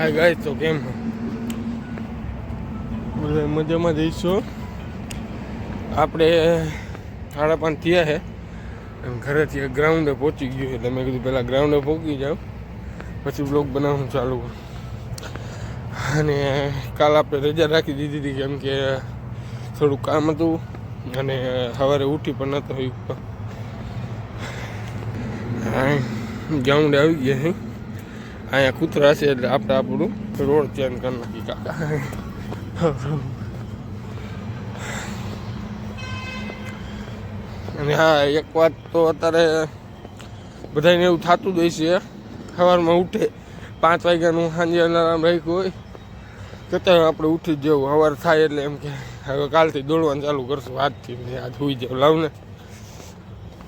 હા ગાય તો કેમ બધા મજામાં જઈશું. આપણે 5:30 થયા છે. ઘરેથી ગ્રાઉન્ડે પહોંચી ગયું એટલે મેં કીધું પહેલાં ગ્રાઉન્ડે પહોંચી જાઉં પછી બ્લોગ બનાવવાનું ચાલુ. અને કાલ આપણે રજા રાખી દીધી હતી કેમ કે થોડું કામ હતું અને સવારે ઉઠી પણ નહોતો થયું. ગ્રાઉન્ડે આવી ગયા છે. અહીંયા કૂતરા છે એટલે આપણે આપણું રોડ ચેન્જ કરી નાખી કાકા. અને હા, એક વાત તો અત્યારે બધાને એવું થતું જ હોય છે, સવારમાં ઉઠે 5 વાગ્યાનું સાંજે અલાર્મ રાખ્યું હોય છતાં આપણે ઉઠી જ જવું. સવાર થાય એટલે એમ કે હવે કાલથી દોડવાનું ચાલુ કરશું, આજથી આજ સુઈ જાવ લાવને,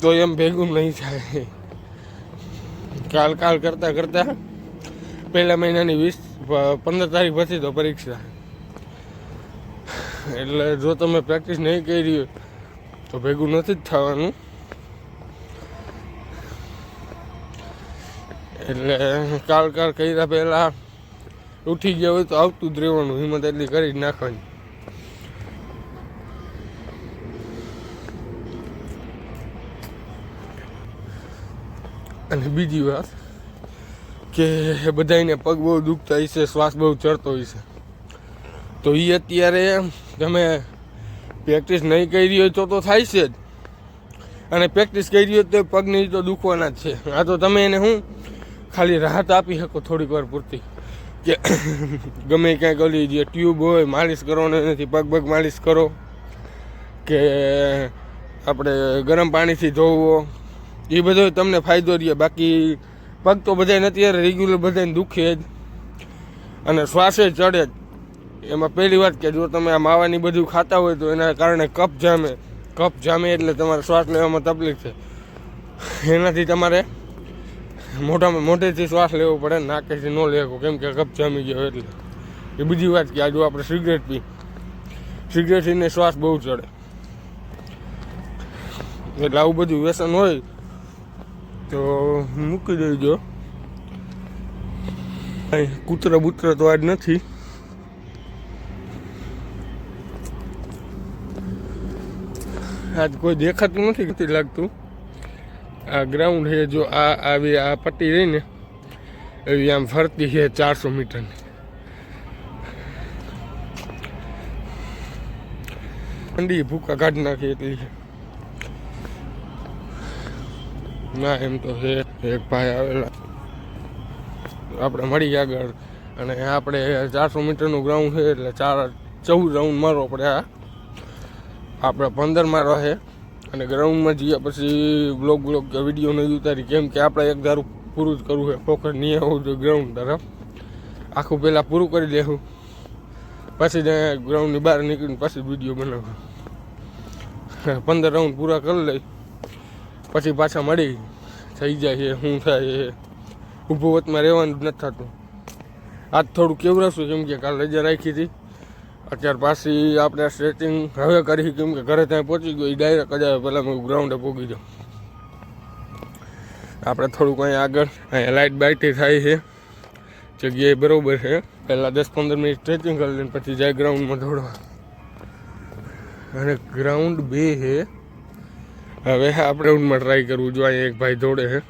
તો એમ ભેગું નહીં થાય. કાલ કરતાં કરતાં પહેલા મહિનાની 15 તારીખ પછી તો પરીક્ષા. એટલે જો તમે પ્રેક્ટિસ નહીં કરી હોય તો ભેગું નથી જ થવાનું. એટલે કાલ કર્યા પહેલાં ઉઠી ગયા હોય તો આવતું જ રહેવાનું, હિંમત એટલી કરી જ નાખવાની. અને બીજી વાત કે બધાને પગ બહુ દુખતા હોય છે, શ્વાસ બહુ ચડતો હોય છે, તો એ અત્યારે તમે પ્રેક્ટિસ નહીં કરી હોય તો થાય છે જ, અને પ્રેક્ટિસ કરી હોય તો પગની તો દુખવાના જ છે. આ તો તમે એને શું ખાલી રાહત આપી શકો થોડીક વાર પૂરતી, કે ગમે ક્યાંક ઓલી જે ટ્યુબ હોય માલિશ કરવાનો નથી, પગ માલિશ કરો, કે આપણે ગરમ પાણીથી ધોવો, એ બધો તમને ફાયદો રહે. બાકી પગ તો બધાને અત્યારે રેગ્યુલર બધાને દુખે જ અને શ્વાસે ચડે જ. એમાં પહેલી વાત કે જો તમે આ માવાની બધું ખાતા હોય તો એના કારણે કફ જામે એટલે તમારે શ્વાસ લેવામાં તકલીફ છે. એનાથી તમારે મોઢેથી શ્વાસ લેવો પડે, નાકેથી ન લેવો કેમ કે કફ જામી ગયો એટલે. એ બીજી વાત કે આ જો આપણે સિગરેટથી શ્વાસ બહુ ચડે, એટલે આવું બધું વ્યસન હોય તો મૂકી દેજો. કૂતરા બૂતરા તો આજ નથી. આજ કોઈ દેખાતું નથી લાગતું. આ ગ્રાઉન્ડ છે, જો આ પટ્ટી રહી ને એવી આમ ફરતી છે 400 મીટરની. ઠંડી ભૂકા કાઢી નાખી એટલી છે. ના એમ તો છે. એક ભાઈ આવેલા, આપણે મળી આગળ, અને આપણે 400 મીટરનું ગ્રાઉન્ડ છે એટલે 14 રાઉન્ડ મારવો પડે. આપણે 15 મારવા છે. અને ગ્રાઉન્ડમાં જઈએ પછી બ્લોગ વિડીયો નહીં ઉતારી કેમ કે આપણે એક ધારું પૂરું જ કરવું છે, ફોકસ નહીં આવવું જોઈએ ગ્રાઉન્ડ તરફ. આખું પહેલાં પૂરું કરી દેવું પછી ગ્રાઉન્ડની બહાર નીકળીને પછી વિડીયો બનાવું. 15 રાઉન્ડ પૂરા કરી લઈ પછી પાછા મળી થઈ જાય છે. શું થાય છે, ઊભું વચમાં રહેવાનું જ નથી થતું. આજ થોડું કેવરાશું કેમ કે કાલ રજા રાખી હતી. અત્યારે પાછી આપણે સ્ટ્રેચિંગ હવે કરી કેમ કે ઘરે ત્યાં પહોંચી ગયો. એ ડાયરેક્ટ જ આવે પહેલાં હું ગ્રાઉન્ડે પહોંચી જાઉં. આપણે થોડુંક અહીંયા આગળ અહીંયા લાઇટ બાઇટી થાય છે, જગ્યાએ બરાબર છે. પહેલાં 10-15 મિનિટ સ્ટ્રેચિંગ કરી લઈને પછી જાય ગ્રાઉન્ડમાં દોડવા. અને ગ્રાઉન્ડ 2 છે. હવે આપણે ગ્રાઉન્ડમાં ટ્રાય કરવું. જો અહીંયા એક ભાઈ દોડે છે,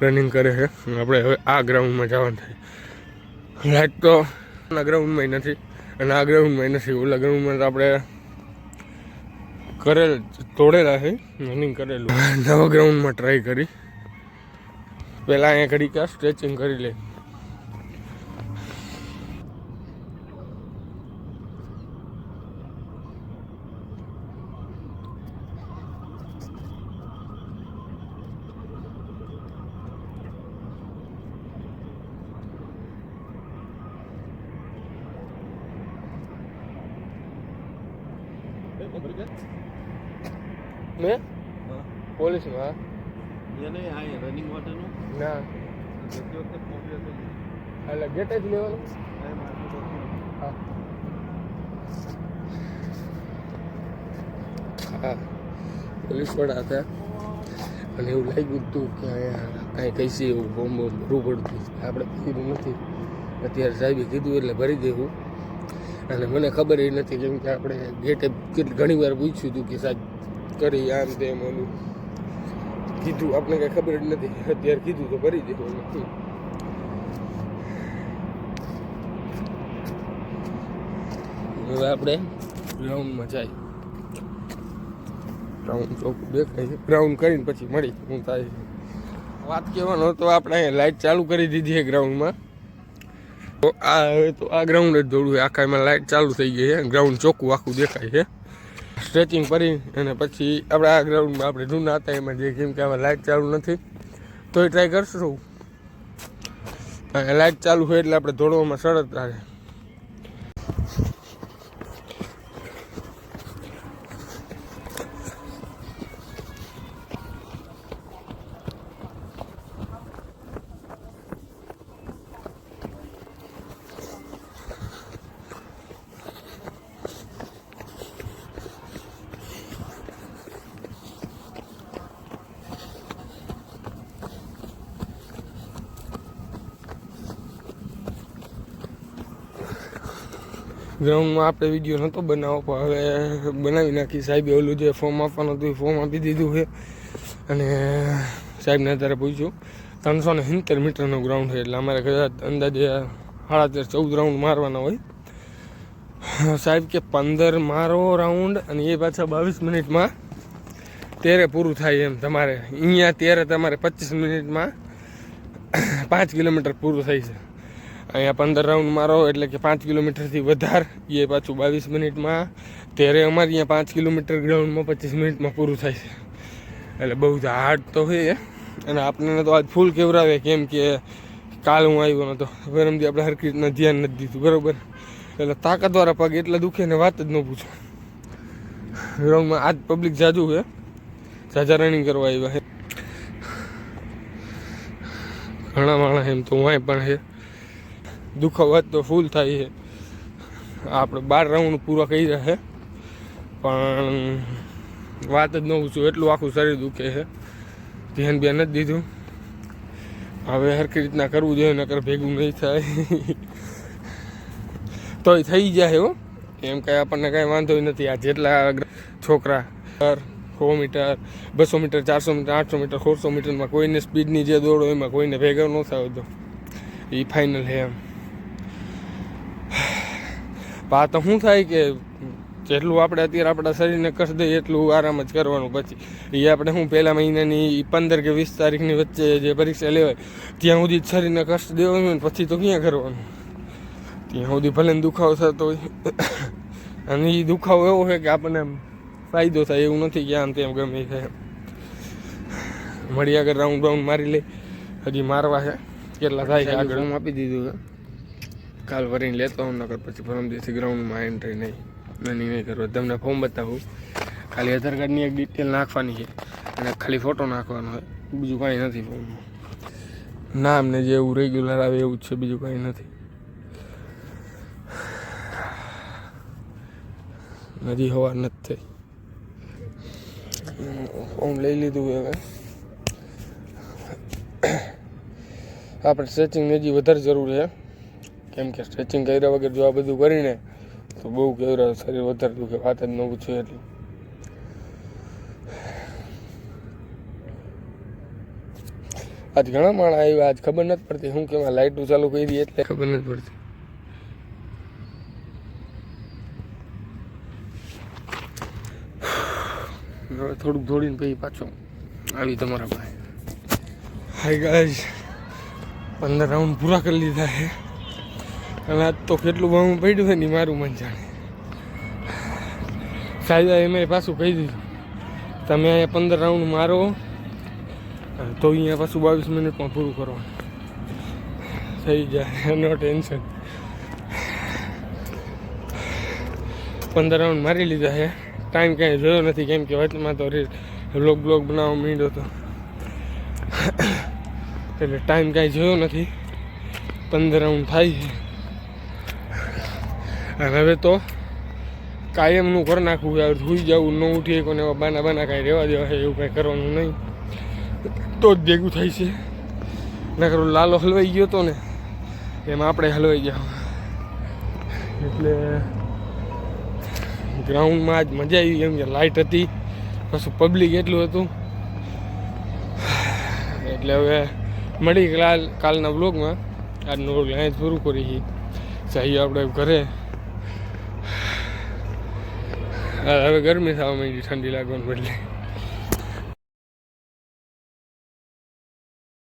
રનિંગ કરે છે. આપણે હવે આ ગ્રાઉન્ડમાં જવાનું થાય. લાઇટ તો આ ગ્રાઉન્ડમાં નથી અને આ ગ્રાઉન્ડમાં નથી. ઓલા ગ્રાઉન્ડમાં તો આપણે તોડેલા છે, રનિંગ કરેલું. નવા ગ્રાઉન્ડમાં ટ્રાય કરી. પહેલાં અહીંયા ઘડીક સ્ટ્રેચિંગ કરી લે. મેં પોલીસમાં રનિંગ માટેનું ના એટલે ગેટ જ લેવાનું. હા, પોલીસવાળા હતા અને એવું લાગ્યું હતું કે અહીંયા કાંઈ કહીશે એવું બોમ્બ ભરવું પડતું. આપણે કીધું નથી અત્યારે સાહેબે કીધું એટલે ભરી દેવું. અને મને ખબર એ નથી કેમ કે આપણે ગેટે ઘણી વાર પૂછ્યું હતું કે સાહેબ કરી આમ તેમ ઓલું કીધું, આપણે કાંઈ ખબર જ નથી. અત્યારે કીધું તો ભરી દેવું. હવે આપણે ગ્રાઉન્ડમાં જાય. ગ્રાઉન્ડ ચોખ્ખું દેખાય છે. ગ્રાઉન્ડ કરીને પછી મળી હું થાય. વાત કહેવાનો તો આપણે અહીંયા લાઇટ ચાલુ કરી દીધી છે ગ્રાઉન્ડમાં. તો આ ગ્રાઉન્ડ જ દોડવું. આખા એમાં લાઇટ ચાલુ થઈ ગઈ છે. ગ્રાઉન્ડ ચોખ્ખું આખું દેખાય છે. સ્ટ્રેચિંગ કરી અને પછી આપણે આ ગ્રાઉન્ડમાં આપણે જૂના હતા એમાં જે કેમ કે આમાં લાઇટ ચાલુ નથી તોય ટ્રાય કરશું. લાઇટ ચાલુ હોય એટલે આપણે દોડવામાં સરળતા રહે. ગ્રાઉન્ડમાં આપણે વિડીયો નહોતો બનાવો પણ હવે બનાવી નાખી. સાહેબે ઓલું જે ફોર્મ આપવાનું હતું એ ફોર્મ આપી દીધું છે. અને સાહેબને અત્યારે પૂછ્યું 370 મીટરનું ગ્રાઉન્ડ છે એટલે અમારે કદાચ અંદાજે 13-14 રાઉન્ડ મારવાના હોય. સાહેબ કે 15 મારો રાઉન્ડ અને એ પાછા 22 મિનિટમાં 13 પૂરું થાય એમ. તમારે અહીંયા 13 તમારે 25 મિનિટમાં 5 કિલોમીટર પૂરું થાય છે. અહીંયા 15 રાઉન્ડ મારો એટલે કે 5 કિલોમીટરથી વધારે એ પાછું 22 મિનિટમાં. ત્યારે અમારે અહીંયા 5 કિલોમીટર ગ્રાઉન્ડમાં 25 મિનિટમાં પૂરું થાય છે. એટલે બહુ હાર્ડ તો છે. અને આપણને તો આજ ફૂલ કેવરાવે કેમ કે કાલ હું આવ્યો નહોતો. ગરમથી આપણે હરખી રીતના ધ્યાન નથી દીધું બરાબર. એટલે તાકાતવાળા પગ એટલા દુખે ને વાત જ ન પૂછો. ગ્રાઉન્ડમાં આજ પબ્લિક જાજુ છે. જાજા રનિંગ કરવા આવ્યા છે. ઘણા માણસ એમ તો વાંય પણ છે. દુખાવા તો ફૂલ થાય છે. આપણે 12 રાઉન્ડ પૂરા કરી રહ્યા છે પણ વાત જ ન પૂછું એટલું આખું શરીર દુખે છે. ધ્યાન બી નથી દીધું. હવે સરખી રીતના કરવું જોઈએ નકર ભેગું નહીં થાય. તોય થઈ જાય હો એમ કાંઈ આપણને કાંઈ વાંધો નથી. આ જેટલા છોકરા 100 મીટર 200 મીટર 400 મીટર 800 મીટર 400 મીટરમાં કોઈને સ્પીડની જે દોડો એમાં કોઈને ભેગા ન થાય તો એ ફાઇનલ છે એમ. આ તો શું થાય કે જેટલું આપણે અત્યારે આપણા શરીરને કષ્ટ દઈએ એટલું આરામ જ કરવાનું. પછી એ આપણે શું પહેલા મહિનાની 15 કે 20 તારીખની વચ્ચે જે પરીક્ષા લેવાય ત્યાં સુધી શરીરને કષ્ટ દેવાનું હોય ને પછી તો ક્યાં કરવાનું. ત્યાં સુધી ભલે દુખાવો થતો હોય. અને એ દુખાવો એવો છે કે આપણને ફાયદો થાય એવું નથી કે આમ તેમ ગમે એ થાય. મળી આગળ રાઉન્ડ મારી લઈ. હજી મારવા છે કેટલા થાય છે આગળ હું આપી દીધું છે. કાલ ભરીને લેતો હું નકર પછી પરમ દિવસથી ગ્રાઉન્ડમાં એન્ટ્રી નહીં રનિંગ નહીં કરવા. તમને ફોર્મ બતાવું. ખાલી આધાર કાર્ડની એક ડિટેલ નાખવાની છે અને ખાલી ફોટો નાખવાનો હોય. બીજું કાંઈ નથી ફોર્મમાં. નામ ને જે એવું રેગ્યુલર આવે એવું જ છે. બીજું કાંઈ નથી. હજી હવા નથી થઈ. ફોર્મ લઈ લીધું હવે. આપણે સ્ટ્રેચિંગની હજી વધારે જરૂર છે કેમ કે સ્ટ્રેચિંગ કર્યા વગર જો આ બધું કરીને તો બહુ કેવરા શરીર વધારે દુખે. વાત જ ન પૂછે એટલી. આજ ઘણા માણસ આવ્યા. આજ ખબર નથી પડતી શું કે લાઇટો ચાલુ કરી એટલે ખબર નથી પડતી. હવે થોડુંક દોડીને પછી પાછો આવી તમારા પાસે. હાય ગાઈઝ 15 રાઉન્ડ પૂરા કરી લીધા છે. અને આજ તો કેટલું બહુ પડ્યું છે ને મારું મન જાણે. સાહેબ એમ પાછું કહી દીધું તમે અહીંયા 15 રાઉન્ડ મારો તો અહીંયા પાછું 22 મિનિટમાં પૂરું કરવાનું થઈ જાય. નો ટેન્શન. 15 રાઉન્ડ મારી લીધા છે. ટાઈમ કાંઈ જોયો નથી કેમ કે વચમાં તો બ્લોગ બનાવવા માંડ્યો હતો એટલે ટાઈમ કાંઈ જોયો નથી. 15 રાઉન્ડ થાય છે અને હવે તો કાયમનું કરી નાખવું. હવે સુઈ જવું ન ઉઠીએ કોને એવા બાના કાંઈ રહેવા દેવા છે એવું કાંઈ કરવાનું નહીં તો જ ભેગું થાય છે. નકર લાલો હલવાઈ ગયો હતો ને એમાં આપણે હલવાઈ ગયા. એટલે ગ્રાઉન્ડમાં આજ મજા આવી કેમ કે લાઇટ હતી, પાછું પબ્લિક એટલું હતું. એટલે હવે મળી કાલના બ્લોગમાં. આજનું બ્લોગ અહીંયા જ પૂરું કરી જઈએ આપણે ઘરે. હવે ગરમી થવા માંડી ઠંડી લાગવાનું બદલે.